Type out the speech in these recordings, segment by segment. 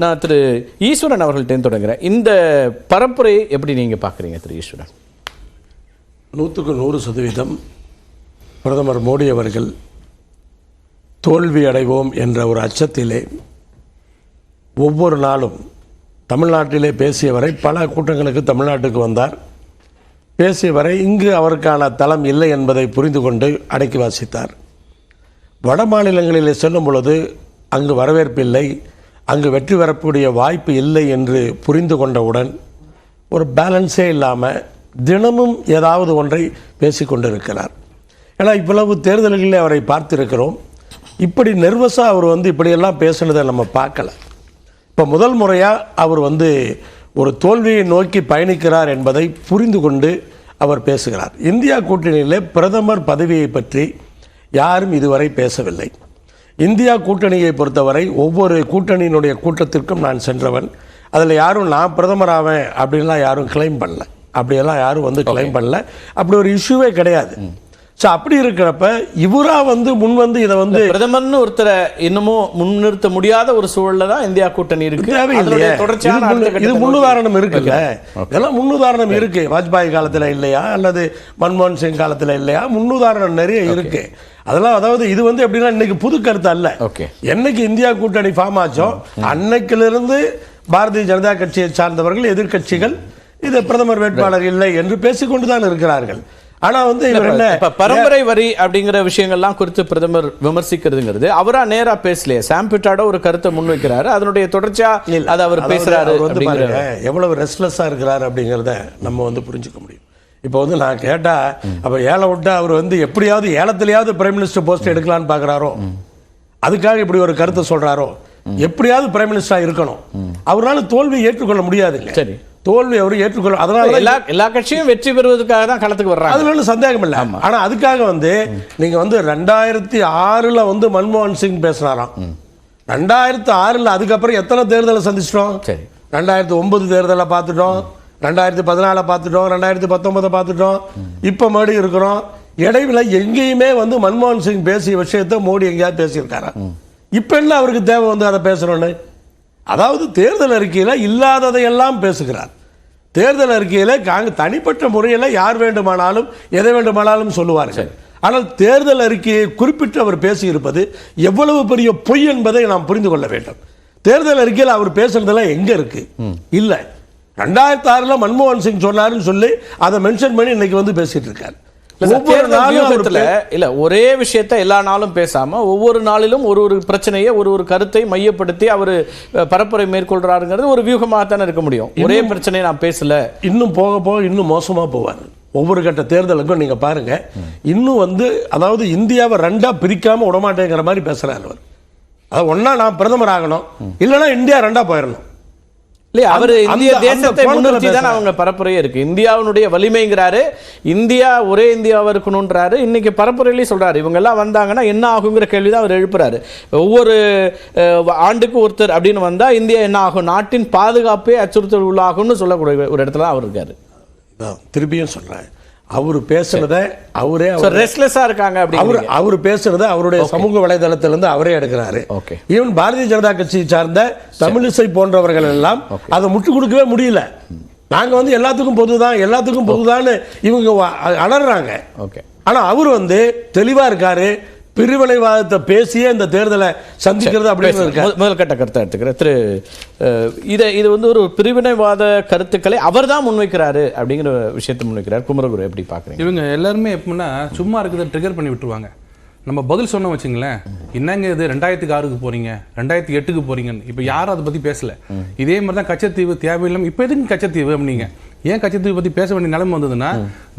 நான் திரு ஈஸ்வரன் அவர்கள்ட்டேருந்து தொடங்குறேன். இந்த பரப்புரையை எப்படி நீங்கள் பார்க்குறீங்க திரு ஈஸ்வரன்? 100% பிரதமர் மோடி அவர்கள் தோல்வி அடைவோம் என்ற ஒரு அச்சத்திலே ஒவ்வொரு நாளும் தமிழ்நாட்டிலே பேசியவரை பல கூட்டங்களுக்கு தமிழ்நாட்டுக்கு வந்தார். பேசியவரை இங்கு அவருக்கான தளம் இல்லை என்பதை புரிந்து கொண்டு அடக்கி வாசித்தார். வட மாநிலங்களிலே செல்லும் பொழுது அங்கு வரவேற்பில்லை, அங்கு வெற்றி பெறக்கூடிய வாய்ப்பு இல்லை என்று புரிந்து கொண்டவுடன் ஒரு பேலன்ஸே இல்லாமல் தினமும் ஏதாவது ஒன்றை பேசிக்கொண்டிருக்கிறார். ஏன்னா இவ்வளவு தேர்தல்களில் அவரை பார்த்திருக்கிறோம். இப்படி நெர்வஸாக அவர் இப்படியெல்லாம் பேசுனதை நம்ம பார்க்கல. இப்போ முதல் முறையாக அவர் ஒரு தோல்வியை நோக்கி பயணிக்கிறார் என்பதை புரிந்து கொண்டு அவர் பேசுகிறார். இந்தியா கூட்டணியிலே பிரதமர் பதவியை பற்றி யாரும் இதுவரை பேசவில்லை. இந்தியா கூட்டணியை பொறுத்தவரை ஒவ்வொரு கூட்டணியினுடைய கூட்டத்திற்கும் நான் சென்றவன். அதில் யாரும் நான் பிரதமர் ஆவேன் அப்படின்லாம் யாரும் கிளைம் பண்ணல. அப்படியெல்லாம் யாரும் கிளைம் பண்ணல. அப்படி ஒரு இஷ்யூவே கிடையாது. ஸோ அப்படி இருக்கிறப்ப இவரா முன் இதை பிரதமர்னு ஒருத்தரை இன்னமும் முன்னிறுத்த முடியாத ஒரு சூழல்ல தான் இந்தியா கூட்டணி இருக்கு. இது முன்னுதாரணம் இருக்குல்ல, இதெல்லாம் முன்னுதாரணம் இருக்கு. வாஜ்பாய் காலத்துல இல்லையா அல்லது மன்மோகன் சிங் காலத்துல இல்லையா? முன்னுதாரணம் நிறைய இருக்கு. அதெல்லாம் அதாவது இது எப்படின்னா இன்னைக்கு புது கருத்து அல்ல. என்னைக்கு இந்தியா கூட்டணி ஃபார்ம் ஆச்சோ அன்னைக்கிலிருந்து பாரதிய ஜனதா கட்சியை சார்ந்தவர்கள் எதிர்கட்சிகள் இது பிரதமர் வேட்பாளர் இல்லை என்று பேசிக்கொண்டுதான் இருக்கிறார்கள். ஆனா பரம்பரை வரி அப்படிங்கிற விஷயங்கள்லாம் குறித்து பிரதமர் விமர்சிக்கிறதுங்கிறது அவரா நேரா பேசலையே. சாம் பிட்ரோடா ஒரு கருத்தை முன்வைக்கிறாரு, அதனுடைய தொடர்ச்சியா அதை அவர் பேசுறாரு. எவ்வளவு ரெஸ்ட்லெஸ்ஸா இருக்கிறாரு அப்படிங்கிறத நம்ம புரிஞ்சுக்க முடியும். இப்போ நான் கேட்டா அப்ப ஏழை விட்டா அவர் எப்படியாவது ஏலத்திலேயாவது பிரைம் மினிஸ்டர் போஸ்ட் எடுக்கலான்னு பாக்குறாரோ, அதுக்காக இப்படி ஒரு கருத்தை சொல்றாரோ, எப்படியாவது பிரைம் மினிஸ்டரா இருக்கணும். அவரால் தோல்வியை ஏற்றுக்கொள்ள முடியாதுங்க. சரி, தோல்வி அவர் ஏற்றுக்கொள்ள, அதனால எல்லா கட்சியும் வெற்றி பெறுவதற்காக தான் களத்துக்கு வர்றாங்க. அதுல ஒன்றும் சந்தேகம் இல்லை. ஆனா அதுக்காக நீங்க 2006 மன்மோகன் சிங் பேசினாராம். 2006 அதுக்கப்புறம் எத்தனை தேர்தலை சந்திச்சிட்டோம்? 2009 தேர்தலை பார்த்துட்டோம், 2014 பார்த்துட்டோம், 2019 பார்த்துட்டோம், இப்ப மறுபடியும் இருக்கிறோம். இடையில எங்கேயுமே மன்மோகன் சிங் பேசிய விஷயத்தை மோடி எங்கேயாவது பேசியிருக்காரா? இப்ப என்ன அவருக்கு தேவை அதை பேசணும்னு? அதாவது தேர்தல் அறிக்கையில் இல்லாததையெல்லாம் பேசுகிறார். தேர்தல் அறிக்கையில் தனிப்பட்ட முறையில் யார் வேண்டுமானாலும் எதை வேண்டுமானாலும் சொல்லுவார்கள். ஆனால் தேர்தல் அறிக்கையை குறிப்பிட்டு அவர் பேசியிருப்பது எவ்வளவு பெரிய பொய் என்பதை நாம் புரிந்து கொள்ள வேண்டும். தேர்தல் அறிக்கையில் அவர் பேசுறதெல்லாம் எங்க இருக்கு? இல்ல, 2006 மன்மோகன் சிங் சொன்னாருன்னு சொல்லி அதை மென்ஷன் பண்ணி இன்னைக்கு பேசிட்டு இருக்காரு. ஒரே விஷயத்தை எல்லா நாளும் பேசாம ஒவ்வொரு நாளிலும் ஒரு பிரச்சனையை ஒரு கருத்தை மையப்படுத்தி அவர் பரப்புரை மேற்கொள்றாருங்கிறது ஒரு வியூகமாக தானே இருக்க முடியும். ஒரே பிரச்சனையை நான் பேசல, இன்னும் போக போக இன்னும் மோசமா போவார். ஒவ்வொரு கட்ட தேர்தலுக்கும் நீங்க பாருங்க, இன்னும் அதாவது இந்தியாவை ரெண்டா பிரிக்காம விடமாட்டேங்கிற மாதிரி பேசுறாரு அவர். அதாவது ஒன்னா நான் பிரதமர் ஆகணும், இல்லைன்னா இந்தியா ரெண்டா போயிடணும். இல்லையா, அவர் இந்திய தேசத்தை முன்னிறுத்தி தான் அவங்க பரப்புரையே இருக்கு. இந்தியாவுடைய வலிமைங்கிறாரு, இந்தியா ஒரே இந்தியாவா இருக்கணும்ன்றாரு. இன்னைக்கு பரப்புரையிலேயே சொல்றாரு இவங்க எல்லாம் வந்தாங்கன்னா என்ன ஆகுங்கிற கேள்விதான் அவர் எழுப்புறாரு. ஒவ்வொரு ஆண்டுக்கு ஒருத்தர் அப்படின்னு வந்தா இந்தியா என்ன ஆகும், நாட்டின் பாதுகாப்பே அச்சுறுத்தல் உள்ளாகும்னு சொல்லக்கூடிய ஒரு இடத்துல தான் அவர் இருக்காரு. திருப்பியும் சொல்றேன், அவர் பேசுறத அவரே ரெஸ்ட்லெஸ்ஸா இருக்காங்க. அவர் பேசுறத அவருடைய சமூக வலைதளத்திலிருந்து அவரே எடுக்கிறாரு. ஈவன் பாரதிய ஜனதா கட்சியை சார்ந்த தமிழிசை போன்றவர்கள் எல்லாம் அதை முட்டு கொடுக்கவே முடியல. நாங்க எல்லாத்துக்கும் பொதுதான் இவங்க அலறாங்க. ஆனா அவர் தெளிவா இருக்காரு. பிரிவினைவாதத்தை பேசியே இந்த தேர்தலை சந்திக்கிறது அப்படின்னு முதல் கட்ட கருத்தை எடுத்துக்கிறேன் திரு. இது ஒரு பிரிவினைவாத கருத்துக்களை அவர் தான் முன்வைக்கிறாரு அப்படிங்கிற விஷயத்தை முன்வைக்கிறார். குமரகுரு எப்படி பார்க்குறீங்க? இவங்க எல்லாருமே எப்படின்னா சும்மா இருக்கிறத ட்ரிகர் பண்ணி விட்டுருவாங்க. நம்ம பதில் சொன்னோம் வச்சுங்களேன், என்னங்க இது 2006க்கு போறீங்க, 2008க்கு போறீங்கன்னு. இப்போ யாரும் அதை பத்தி பேசல. இதே மாதிரி தான் கச்சத்தீவு தேவையில்லாம இப்போ எதுக்கு கச்சத்தீவு அப்படிங்க? ஏன் கச்சத்தீவு பத்தி பேச வேண்டிய நிலைமை வந்ததுன்னா,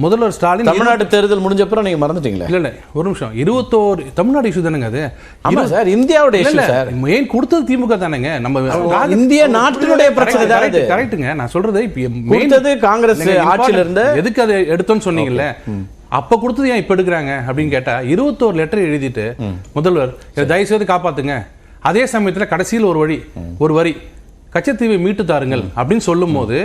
முதல்வர் ஸ்டாலின் தமிழ்நாடு தேர்தல் முடிஞ்சப்பறம் நீங்க மறந்துட்டீங்களா? இல்ல ஒரு நிமிஷம், 21 தமிழ்நாடு இஷ்யூ தானேங்க அது. ஆமா சார், இந்தியாவோட இஷ்யூ சார். ஏன் கொடுத்தது திமுக தானேங்க. நம்ம இந்திய நாட்டினுடைய பிரச்சனை தான். கரெக்ட்டுங்க, நான் சொல்றது இப்போ காங்கிரஸ் ஆட்சியில இருந்து எதுக்கு அதை எடுத்தோன்னு சொன்னீங்கல்ல, அப்ப கொடுத்தது ஏன் இப்ப எடுக்கிறாங்க அப்படின்னு கேட்டா, 21 லெட்டர் எழுதிட்டு முதல்வர் தயவு செய்து காப்பாத்துங்க, அதே சமயத்துல கடைசியில் ஒரு வரி கச்சத்தீவை மீட்டு தாருங்கள் அப்படின்னு சொல்லும் போது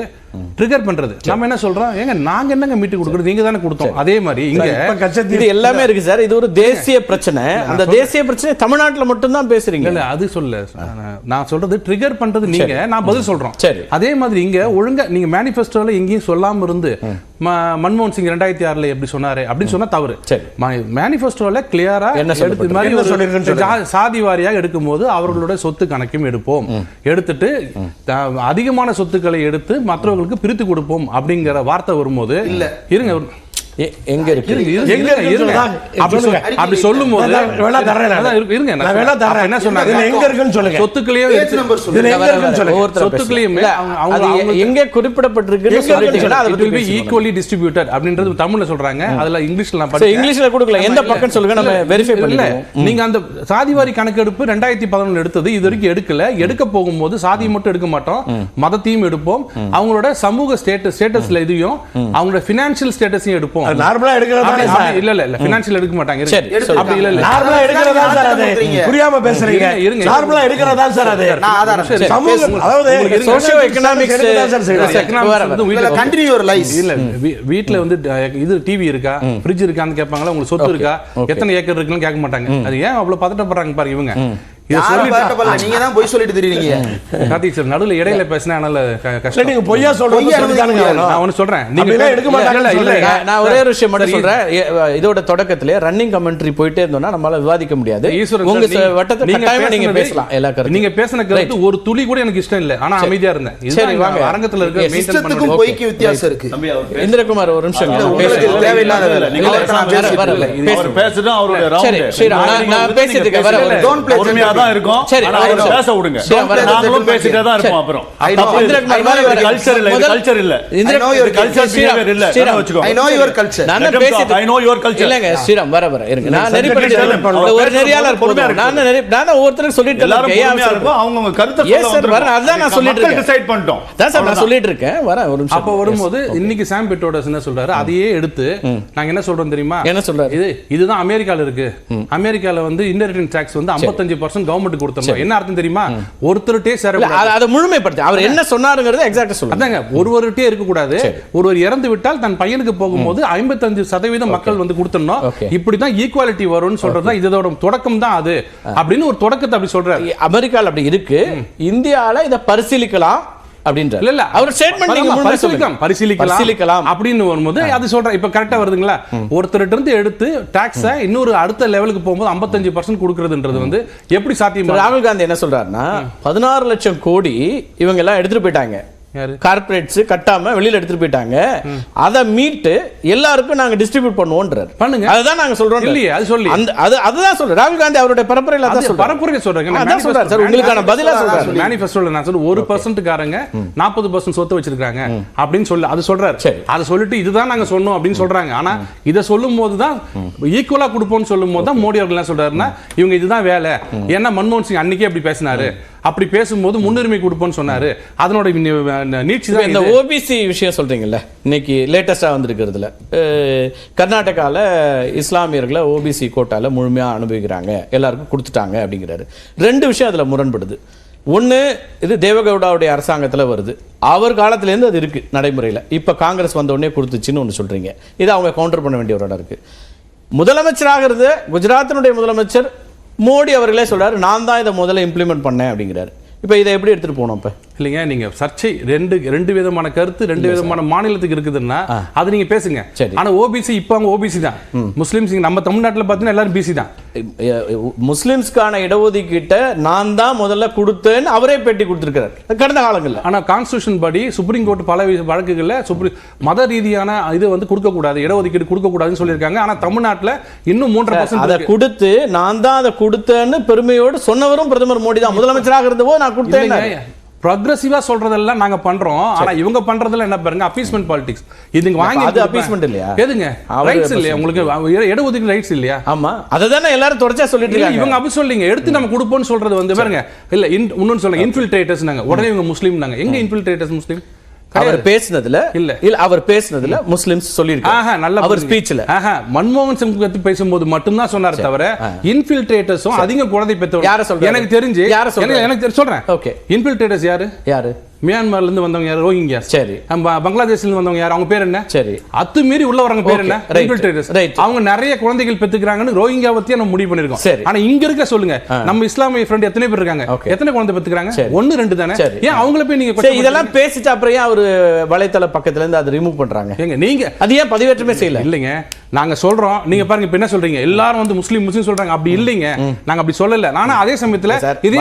ட்ரிகர் பண்றது. நம்ம என்ன சொல்றோம், ஏங்க நாங்க என்னங்க மீட்டு கொடுக்குறது, நீங்க தானே கொடுத்தோம். அதே மாதிரி இங்க இது எல்லாமே இருக்கு சார். இது ஒரு தேசிய பிரச்சனை. அந்த தேசிய பிரச்சனை தமிழ்நாட்டுல மட்டும் தான் பேசுறீங்க. இல்ல அது சொல்ல நான் சொல்றது ட்ரிகர் பண்றது நீங்க, நான் பதில் சொல்றோம். சரி. அதே மாதிரி இங்க ஒழுங்கா நீங்க மேனிஃபெஸ்டோல எங்கேயும் சொல்லாம இருந்து மன்மோகன் சிங் 2006 எப்படி சொன்னாரு அப்படின்னு சொன்னா தவறு. மேனிஃபெஸ்டோல கிளியரா எடுத்து மாதிரி சாதி வாரியாக எடுக்கும் போது அவர்களோட சொத்து கணக்கும் எடுப்போம், எடுத்துட்டு அதிகமான சொத்துக்களை எடுத்து மற்றவர்களுக்கு பிரித்து கொடுப்போம் அப்படிங்கிற வார்த்தை வரும்போது இல்ல இருங்க எங்க இருக்கு அப்படி சொல்லும் போது என்ன சொன்னாங்க, சொத்துக்களையும் எங்க குறிப்பிடப்பட்டிருக்கு ஈக்குவலி டிஸ்ட்ரிபியூட்டட் அப்படின்றது தமிழ்ல சொல்றாங்க. அதுல இங்கிலீஷ்ல இங்கிலீஷ்ல கொடுக்கல, எந்த பக்கம் சொல்லுங்க நம்ம வெரிஃபை பண்ணல. நீங்க அந்த சாதிவாரி கணக்கெடுப்பு 2011 எடுத்தது, இது வரைக்கும் எடுக்கல. எடுக்க போகும்போது சாதியை மட்டும் எடுக்க மாட்டோம், மதத்தையும் எடுப்போம், அவங்களோட சமூக ஸ்டேட்டஸ்ல இதையும் அவங்களோட பினான்சியல் ஸ்டேட்டஸையும் எடுப்போம். நார்மலா எடுக்கிறதா இல்ல இல்ல பினான்சியல் எடுக்க மாட்டாங்க. அப்படி இல்ல இல்ல நார்மலா எடுக்கிறதா சார், அது புரியாம பேசுறீங்க. நார்மலா எடுக்கிறதா சார், அது நான் ஆதாரம் சமூகம், அதாவது socio economics continue your life. இல்ல வீட்ல வந்து இது டிவி இருக்கா, ஃப்ரிட்ஜ் இருக்கான்னு கேட்பாங்களா, உங்களுக்கு சொத்து இருக்கா, எத்தனை ஏக்கர் இருக்குன்னு கேட்க மாட்டாங்க. அது ஏன் அவ்வளவு பதட்டப்படுறாங்க பாருங்க இவங்க. நீங்க தான் போய் சொல்லிட்டு தெரியுங்க கார்த்திக் சார். நடுவுல இடையில பேசினா என்னால கஷ்டம். நீங்க பொய்யா சொல்றீங்க. நான் ஒன்னு சொல்றேன், நீங்க எடுக்க மாட்டாங்க. இல்ல நான் ஒரே ஒரு விஷயம் மட்டும் சொல்றேன். இதோட தொடக்கத்திலே ரன்னிங் கமெண்ட்ரி போயிட்டே இருந்தோம்னா நம்மால விவாதிக்க முடியாது. உங்க வட்டத்தை கட்டாயமா நீங்க பேசலாம். எல்லா கருத்து நீங்க பேசின கருத்து ஒரு துளி கூட எனக்கு இஷ்டம் இல்ல, ஆனா அமைதியா இருந்தேன். சரி வாங்க, அரங்கத்துல இருக்க சிஸ்டத்துக்கும் பொய்க்கு வித்தியாசம் இருக்கு. இந்திரகுமார் ஒரு நிமிஷம் தேவையில்லாத வேலை. நீங்க பேசுறது அவரோட ரவுண்ட். சரி நான் பேசிட்டு இருக்கேன். வர டோன்ட் ப்ளே தான் இருக்கும். சரி பேச விடுங்க. நாங்களும் பேசிட்டே தான் இருப்போம். அப்புறம் கல்ச்சர் இல்ல, இது கல்ச்சர் இல்ல. கல்ச்சர் பிஹேவியர் இல்ல. I know your culture. நான் பேசிட்டு I know your culture. இல்லங்க ஸ்ரீராம் வர இருங்க. நான் நெறி பண்ணிட்டு ஒரு நெறியாளர் பொறுமையா நான் ஒவ்வொருத்தருக்கு சொல்லிட்டு எல்லாரும் பொறுமையா இருப்போம். அவங்க கருத்தை சொல்ல சார் வர அதான் நான் சொல்லிட்டு இருக்கேன். டிசைட் பண்ணிட்டோம். அதான் சார் நான் சொல்லிட்டு இருக்கேன். வர ஒரு நிமிஷம். அப்ப வரும்போது இன்னைக்கு சாம் பிட்ரோடஸ் என்ன சொல்றாரு, அதையே எடுத்து நாங்க என்ன சொல்றோம் தெரியுமா? என்ன சொல்றாரு? இதுதான் அமெரிக்கால இருக்கு. அமெரிக்கால வந்து இன்ஹெரிட்டன்ஸ் டாக்ஸ் வந்து 55% கவர்மெண்ட் கொடுத்தோம். என்ன அர்த்தம் தெரியுமா? ஒருத்தருட்டே அதை முழுமைப்படுத்தி அவர் என்ன சொன்னாருங்கிறது எக்ஸாக்ட்டா சொல்லுங்க. அதாங்க, ஒருவருட்டே இருக்க கூடாது. ஒருவர் இறந்து விட்டால் தன் பையனுக்கு போகும்போது 55% மக்கள் வந்து கொடுத்தணும். இப்படிதான் ஈக்குவாலிட்டி வரும்னு சொல்றதுதான் இதோட தொடக்கம் தான் அது அப்படின்னு ஒரு தொடக்கத்தை அப்படி சொல்றாரு. அமெரிக்கால அப்படி இருக்கு, இந்தியால இத பரிசீலிக்கலாம் அப்படின்றார். இல்ல அவர் ஸ்டேட்மென்ட் நீங்க பரிசீலிக்கலாம் அப்படின்னு வரும்போது அது சொல்ற இப்ப கரெக்ட்டா வருதுங்களா? ஒருத்தர்ட்ட இருந்து எடுத்து டாக்ஸை இன்னொரு அடுத்த லெவலுக்கு போகும்போது 55% கொடுக்கிறதுன்றது வந்து எப்படி சாத்தியம்? ராகுல் காந்தி என்ன சொல்றாருன்னா 16 லட்சம் கோடி இவங்க எல்லாம் எடுத்துட்டு போயிட்டாங்க, கார்ப்பரேட்ஸ் கட்டாம வெளியில எடுத்துட்டு போயிட்டாங்க, அத மீட்டு எல்லாருக்கும் நாங்க டிஸ்ட்ரிபியூட் பண்ணுவோம்ன்றார். பண்ணுங்க, அதுதான் நாங்க சொல்றோம். இல்லையே அது சொல்லி அதுதான் சொல்றேன். ராகுல் காந்தி அவருடைய பரப்புரையில அதான் சொல்றாரு. பரப்புரைக்கு சொல்றாங்க. அதான் சொல்றாரு சார், உங்களுக்கான பதிலா சொல்றாரு. மேனிஃபெஸ்டோல நான் சொல்ற 1% காரங்க 40% சொத்து வச்சிருக்காங்க அப்படின்னு சொல்லி அது சொல்றாரு. அதை சொல்லிட்டு இதுதான் நாங்க சொன்னோம் அப்படின்னு சொல்றாங்க. ஆனா இத சொல்லும்போது தான் ஈக்குவலா கொடுப்போம்னு சொல்லும்போது தான் மோடி அவர்கள் என்ன சொல்றாருன்னா இவங்க இதுதான் வேலை. ஏன்னா மன்மோகன் சிங் அன்னைக்கே அப்படி பேசினாரு, அப்படி பேசும்போது முன்னுரிமை கொடுப்போம்னு சொன்னாரு. அதனோட நீட்சி தான் இந்த ஓபிசி விஷயம் சொல்றீங்கல்ல. இன்னைக்கு லேட்டஸ்டா வந்திருக்கிறதுல கர்நாடகால இஸ்லாமியர்களை ஓபிசி கோட்டால முழுமையா அனுபவிக்கிறாங்க, எல்லாருக்கும் கொடுத்துட்டாங்க அப்படிங்கிறாரு. ரெண்டு விஷயம் அதுல முரண்படுது. ஒன்று, இது தேவகவுடாவுடைய அரசாங்கத்தில் வருது, அவர் காலத்திலேருந்து அது இருக்கு நடைமுறையில். இப்போ காங்கிரஸ் வந்த உடனே கொடுத்துச்சுன்னு ஒன்று சொல்றீங்க. இது அவங்க கவுண்டர் பண்ண வேண்டிய ஒரு இடம் இருக்கு. முதலமைச்சராகிறது குஜராத்தினுடைய முதலமைச்சர் மோடி அவர்களே சொல்றாரு, நான் தான் இதை முதல்ல இம்ப்ளிமெண்ட் பண்ணேன் அப்படிங்கிறாரு. இப்போ இதை எப்படி எடுத்துட்டு போனோம்? இப்போ இல்லைங்க, நீங்க சர்ச்சை ரெண்டு விதமான கருத்து ரெண்டு விதமான மாநிலத்துக்கு இருக்குதுன்னா அது நீங்க பேசுங்க. ஆனா ஓபிசி இப்போ அவங்க ஓபிசி தான், முஸ்லிம்ஸ் நம்ம தமிழ்நாட்டில் பார்த்தீங்கன்னா எல்லாரும் பிசி தான். முஸ்லிம்ஸ்க்கான இடஒதுக்கீட்டை நான் தான் முதல்ல கொடுத்தேன்னு அவரே பேட்டி கொடுத்திருக்கிறார் கடந்த காலங்களில். ஆனா கான்ஸ்டிடியூஷன் படி சுப்ரீம் கோர்ட் பல வழக்குகளில் மத ரீதியான இது வந்து கொடுக்க கூடாது, இடஒதுக்கீடு கொடுக்க கூடாதுன்னு சொல்லியிருக்காங்க. ஆனா தமிழ்நாட்டில் இன்னும் 3% அதை கொடுத்து நான் தான் அதை கொடுத்தேன்னு பெருமையோடு சொன்னவரும் பிரதமர் மோடி தான். முதலமைச்சராக இருந்தபோது நான் கொடுத்தேன். ப்ரோக்ரெசிவா சொல்றதெல்லாம் நாங்க பண்றோம். ஆனா இவங்க பண்றதெல்லாம் என்ன பாருங்க, அப்பீஸ்மென்ட் பாலிடிக்ஸ். இதுங்க வாங்கி அது அப்பீஸ்மென்ட் இல்லையா? எதுங்க ரைட்ஸ் இல்லையா உங்களுக்கு? இடஒதுக்கீடு ரைட்ஸ் இல்லையா? ஆமா, அததானே எல்லாரும் தொடர்ச்சியா சொல்லிட்டு இருக்காங்க. இவங்க அப்படி சொல்றீங்க, எடுத்து நம்ம கொடுப்போம்னு சொல்றது வந்து பாருங்க. இல்ல இன்னொன்னு சொல்லுங்க, இன்ஃபில்ட்ரேட்டர்ஸ் நாங்க உடனே இவங்க முஸ்லீம் நாங்க. எங்க இன்ஃபில்ட்ரேட்டர்ஸ் முஸ்லீம்? அவர் பேசினதுல அவர் பேசினதுல முஸ்லிம்ஸ் சொல்லிருக்காங்க. அவர் ஸ்பீச்ல மன்மோகன் சிங் பத்தி பேசும்போது மட்டும் தான் சொன்னார் தவிர இன்ஃபில்ட்ரேட்டர்ஸும் அதிக குழந்தை பெற்றவர் யார சொல்றாங்க எனக்கு தெரிஞ்சு. எனக்கு சொல்றேன். ஓகே, இன்ஃபில்ட்ரேட்டர்ஸ் யாரு? மியான்மர்ல இருந்து வந்தவங்க யார்? ரோஹிங்கியா. சரி. பங்களாதேஷ்ல இருந்து வந்தவங்க யார்? அவங்க பேர் என்ன? சரி. அத்துமீறி உள்ள வரவங்க பேர் என்ன? Right. இன்ஃபில்ட்ரேட்டர்ஸ். Right. அவங்க நிறைய குழந்தைகள் பெத்துக்கிறாங்கன்னு ரோஹிங்கியா பத்தி நம்ம முடிவு பண்ணிருக்கோம். சரி. ஆனா இங்க இருக்க சொல்லுங்க, நம்ம இஸ்லாமிய ஃப்ரெண்ட் எத்தனை பேர் இருக்காங்க? Okay. எத்தனை குழந்தை பெத்துக்கிறாங்க? சரி. 1 2 தானே. சரி. ஏன் அவங்கள போய் நீங்க சரி, இதெல்லாம் பேசிட்டு அப்புறம் ஏன் அவரு வலைத்தள பக்கத்துல இருந்து அதை ரிமூவ் பண்றாங்க? ஏங்க நீங்க அது ஏன் பதிவேற்றமே செய்யல? இல்லைங்க, நாங்க சொல்றோம். நீங்க பாருங்க இப்ப என்ன சொல்றீங்க, எல்லாரும் வந்து முஸ்லீம் சொல்றாங்க. அப்படி இல்லைங்க, நாங்க அப்படி சொல்லல. ஆனா அதே சமயத்துல சார், இதே